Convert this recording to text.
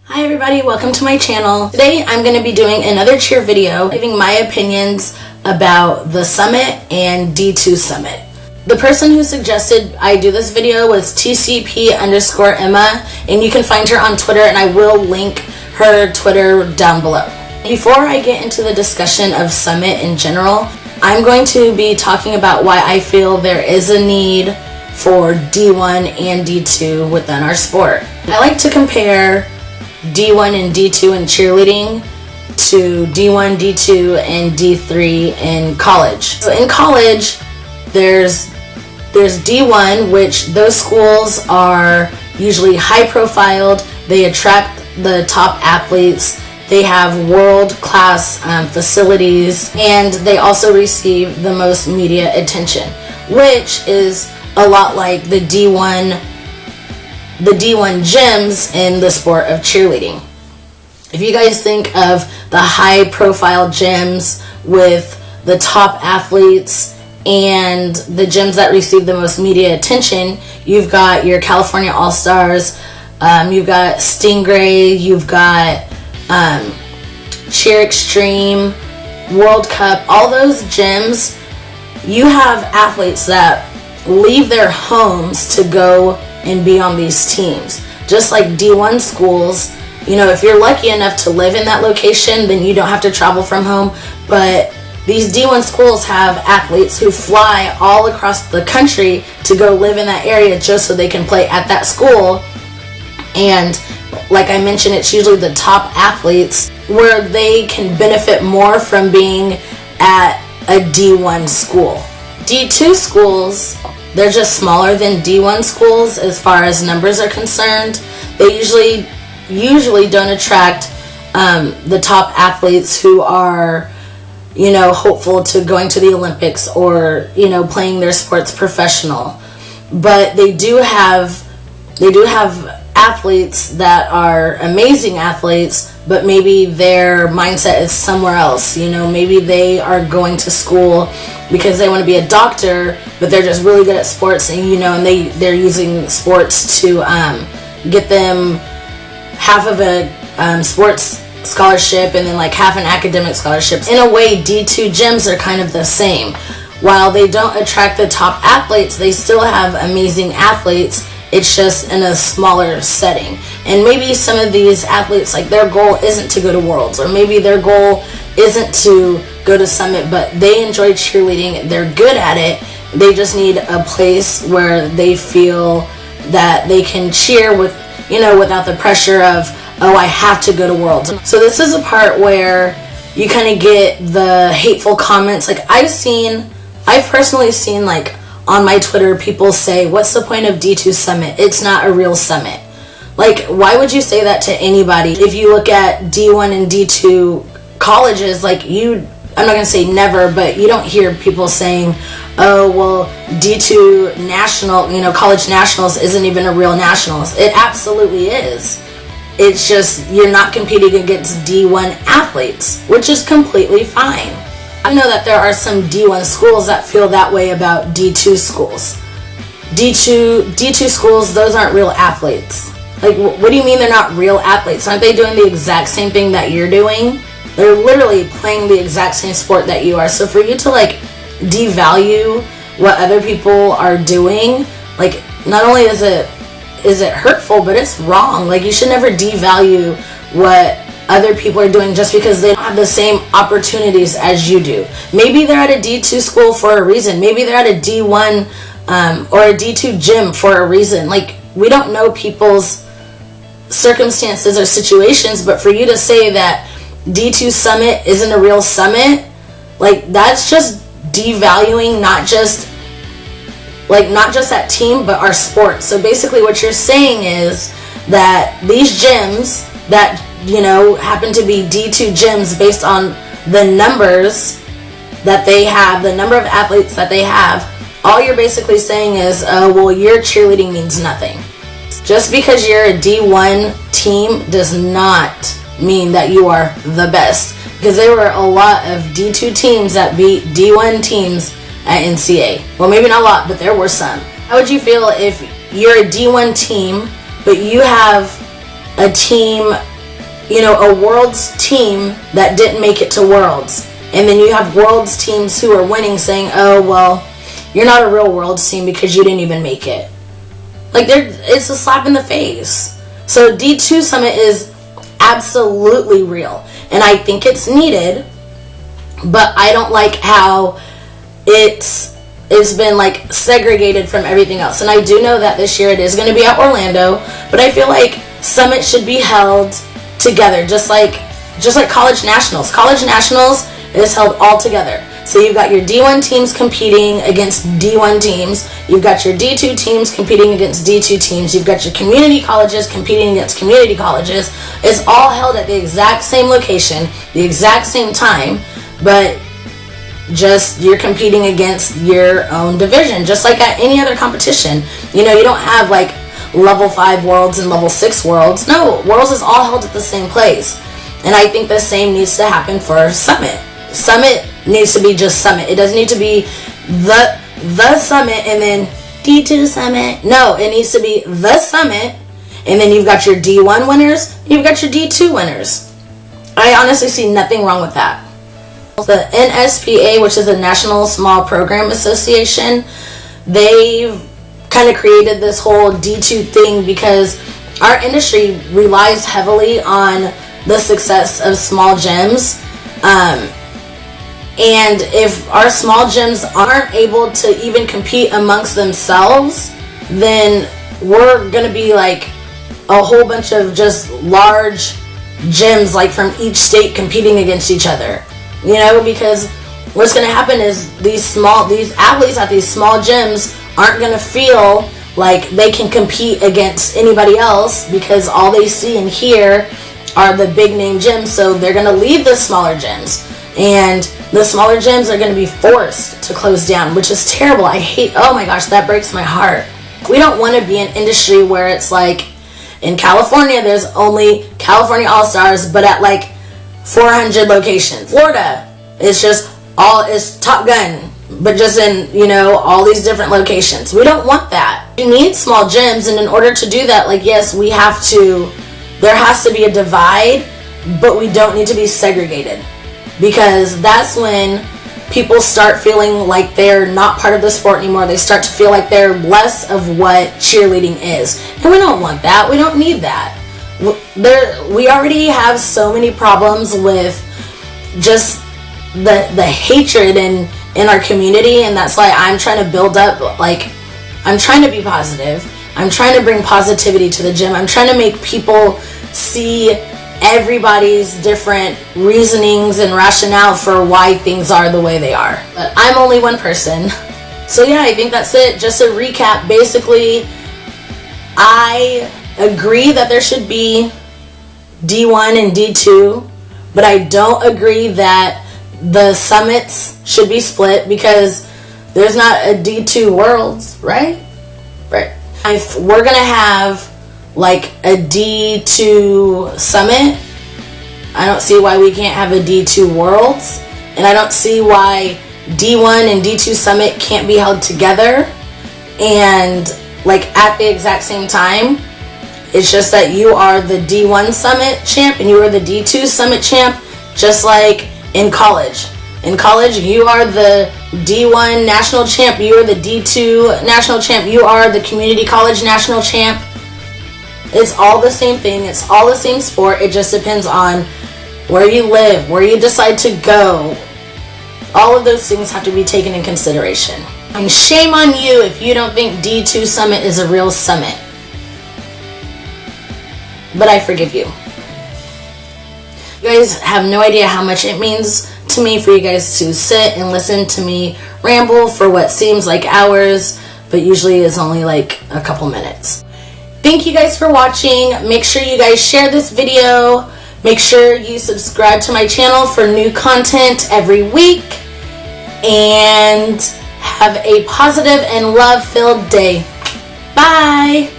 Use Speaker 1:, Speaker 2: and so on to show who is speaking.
Speaker 1: Hi everybody, welcome to my channel. Today I'm going to be doing another cheer video, giving my opinions about the summit and D2 summit. The person who suggested I do this video was TCP_Emma, and you can find her on Twitter, and I will link her Twitter down below. Before I get into the discussion of summit in general, I'm going to be talking about why I feel there is a need for D1 and D2 within our sport. I like to compare D1 and D2 in cheerleading to D1, D2, and D3 in college. So in college, there's D1, which those schools are usually high profiled. They attract the top athletes. They have world-class facilities, and they also receive the most media attention, which is a lot like the D1 gyms in the sport of cheerleading. If you guys think of the high profile gyms with the top athletes and the gyms that receive the most media attention, you've got your California All-Stars, you've got Stingray, you've got Cheer Extreme, World Cup, all those gyms. You have athletes that leave their homes to go and be on these teams. Just like D1 schools, you know, if you're lucky enough to live in that location, then you don't have to travel from home. But these D1 schools have athletes who fly all across the country to go live in that area just so they can play at that school. And like I mentioned, it's usually the top athletes where they can benefit more from being at a D1 school. D2 schools, they're just smaller than D1 schools as far as numbers are concerned. They usually don't attract the top athletes who are, you know, hopeful to going to the Olympics or, you know, playing their sports professional. But they do have athletes that are amazing athletes, but maybe their mindset is somewhere else. You know, maybe they are going to school because they want to be a doctor, but they're just really good at sports, and you know, and they're using sports to get them half of a sports scholarship and then like half an academic scholarship. In a way, D2 gyms are kind of the same. While they don't attract the top athletes, they still have amazing athletes. It's just in a smaller setting. And maybe some of these athletes, like, their goal isn't to go to Worlds, or maybe their goal isn't to go to Summit, but they enjoy cheerleading, they're good at it. They just need a place where they feel that they can cheer with, you know, without the pressure of, oh, I have to go to Worlds. So this is a part where you kind of get the hateful comments. Like, I've personally seen, like, on my Twitter, people say, what's the point of D2 Summit? It's not a real summit. Like, why would you say that to anybody? If you look at D1 and D2 colleges, like, I'm not going to say never, but you don't hear people saying, oh, well, D2 national, you know, college nationals isn't even a real nationals. It absolutely is. It's just, you're not competing against D1 athletes, which is completely fine. I know that there are some D1 schools that feel that way about D2 schools. D2 schools, those aren't real athletes. Like, what do you mean they're not real athletes? Aren't they doing the exact same thing that you're doing? They're literally playing the exact same sport that you are. So for you to, like, devalue what other people are doing, like, not only is it hurtful, but it's wrong. Like, you should never devalue what other people are doing just because they don't have the same opportunities as you do. Maybe they're at a D2 school for a reason. Maybe they're at a D1 or a D2 gym for a reason. Like, we don't know people's circumstances or situations, but for you to say that D2 Summit isn't a real summit, like, that's just devaluing not just that team, but our sport. So basically what you're saying is that these gyms that, you know, happen to be D2 gyms based on the numbers that they have, the number of athletes that they have, all you're basically saying is, oh, well, your cheerleading means nothing. Just because you're a D1 team does not mean that you are the best, because there were a lot of D2 teams that beat D1 teams at NCAA. Well, maybe not a lot, but there were some. How would you feel if you're a D1 team, but you have a team a Worlds team that didn't make it to Worlds. And then you have Worlds teams who are winning saying, oh, well, you're not a real Worlds team because you didn't even make it. Like, it's a slap in the face. So D2 Summit is absolutely real. And I think it's needed. But I don't like how it's been like segregated from everything else. And I do know that this year it is going to be at Orlando. But I feel like Summit should be held together. Just like College Nationals. College Nationals is held all together. So you've got your D1 teams competing against D1 teams. You've got your D2 teams competing against D2 teams. You've got your community colleges competing against community colleges. It's all held at the exact same location, the exact same time, but just you're competing against your own division, just like at any other competition. You don't have like level 5 worlds and level 6 worlds. No, Worlds is all held at the same place. And I think the same needs to happen for Summit. Summit needs to be just Summit. It doesn't need to be the Summit and then D2 Summit. No, it needs to be the Summit, and then you've got your D1 winners, you've got your D2 winners. I honestly see nothing wrong with that. The NSPA, which is the National Small Program Association, they've kind of created this whole D2 thing because our industry relies heavily on the success of small gyms. And if our small gyms aren't able to even compete amongst themselves, then we're going to be like a whole bunch of just large gyms like from each state competing against each other. Because what's going to happen is these athletes at these small gyms aren't going to feel like they can compete against anybody else because all they see and hear are the big name gyms. So they're going to leave the smaller gyms. And the smaller gyms are going to be forced to close down, which is terrible. Oh my gosh, that breaks my heart. We don't want to be an industry where it's like in California, there's only California All-Stars, but at like 400 locations. Florida, it's Top Gun, but just in, all these different locations. We don't want that. You need small gyms, and in order to do that, yes, there has to be a divide, but we don't need to be segregated. Because that's when people start feeling like they're not part of the sport anymore. They start to feel like they're less of what cheerleading is. And we don't want that. We don't need that. We already have so many problems with just the hatred in our community. And that's why I'm trying to build up, I'm trying to be positive. I'm trying to bring positivity to the gym. I'm trying to make people see everybody's different reasonings and rationale for why things are the way they are. But I'm only one person. So yeah, I think that's it. Just a recap. Basically, I agree that there should be D1 and D2, but I don't agree that the summits should be split because there's not a D2 Worlds, right? Right. If we're going to have like a D2 Summit, I don't see why we can't have a D2 Worlds, and I don't see why D1 and D2 Summit can't be held together and at the exact same time. It's just that you are the D1 Summit champ and you are the D2 Summit champ, just like in college. In college, you are the D1 national champ, you are the D2 national champ, you are the community college national champ. It's all the same thing. It's all the same sport. It just depends on where you live, where you decide to go. All of those things have to be taken in consideration. And shame on you if you don't think D2 Summit is a real summit. But I forgive you. You guys have no idea how much it means to me for you guys to sit and listen to me ramble for what seems like hours, but usually is only a couple minutes. Thank you guys for watching. Make sure you guys share this video. Make sure you subscribe to my channel for new content every week. And have a positive and love-filled day. Bye.